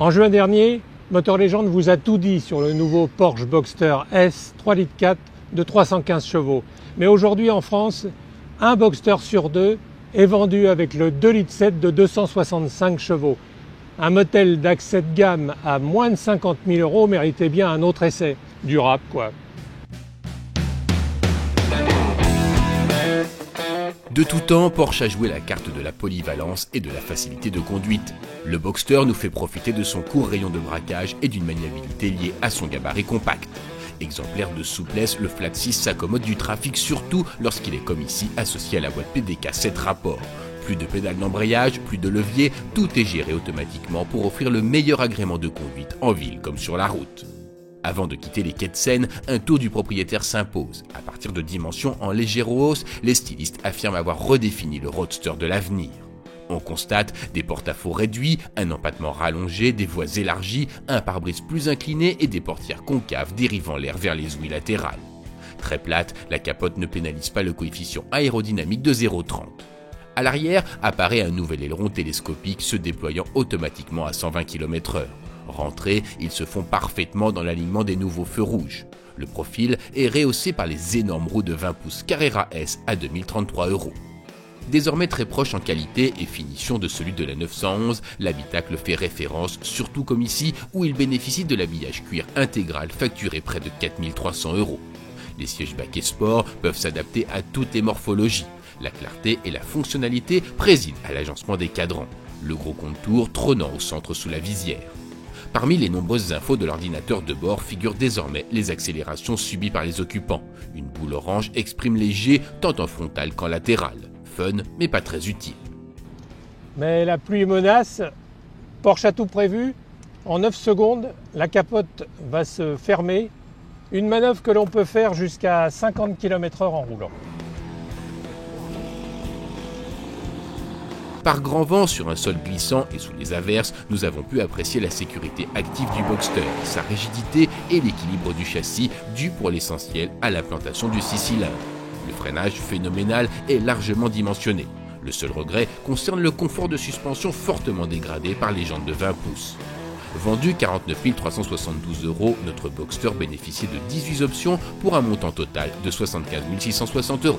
En juin dernier, Motor Legend vous a tout dit sur le nouveau Porsche Boxster S 3,4 litres de 315 chevaux. Mais aujourd'hui en France, un Boxster sur deux est vendu avec le 2,7 litres de 265 chevaux. Un modèle d'accès de gamme à moins de 50 000 € méritait bien un autre essai. Durable quoi. De tout temps, Porsche a joué la carte de la polyvalence et de la facilité de conduite. Le Boxster nous fait profiter de son court rayon de braquage et d'une maniabilité liée à son gabarit compact. Exemplaire de souplesse, le Flat 6 s'accommode du trafic, surtout lorsqu'il est comme ici associé à la boîte PDK 7 rapports. Plus de pédales d'embrayage, plus de levier, tout est géré automatiquement pour offrir le meilleur agrément de conduite en ville comme sur la route. Avant de quitter les quais de Seine, un tour du propriétaire s'impose. À partir de dimensions en légère hausse, les stylistes affirment avoir redéfini le roadster de l'avenir. On constate des porte-à-faux réduits, un empattement rallongé, des voies élargies, un pare-brise plus incliné et des portières concaves dérivant l'air vers les ouïes latérales. Très plate, la capote ne pénalise pas le coefficient aérodynamique de 0,30. À l'arrière apparaît un nouvel aileron télescopique se déployant automatiquement à 120 km/h. Rentrés, ils se font parfaitement dans l'alignement des nouveaux feux rouges. Le profil est rehaussé par les énormes roues de 20 pouces Carrera S à 2033 €. Désormais très proche en qualité et finition de celui de la 911, l'habitacle fait référence, surtout comme ici où il bénéficie de l'habillage cuir intégral facturé près de 4 300 €. Les sièges baquets sport peuvent s'adapter à toutes les morphologies. La clarté et la fonctionnalité président à l'agencement des cadrans, le gros contour trônant au centre sous la visière. Parmi les nombreuses infos de l'ordinateur de bord figurent désormais les accélérations subies par les occupants. Une boule orange exprime les jets tant en frontal qu'en latéral. Fun, mais pas très utile. Mais la pluie menace, Porsche a tout prévu. En 9 secondes, la capote va se fermer. Une manœuvre que l'on peut faire jusqu'à 50 km/h en roulant. Par grand vent, sur un sol glissant et sous les averses, nous avons pu apprécier la sécurité active du Boxster, sa rigidité et l'équilibre du châssis dû pour l'essentiel à l'implantation du 6 cylindres. Le freinage phénoménal est largement dimensionné. Le seul regret concerne le confort de suspension fortement dégradé par les jantes de 20 pouces. Vendu 49 372 €, notre Boxster bénéficiait de 18 options pour un montant total de 75 660 €.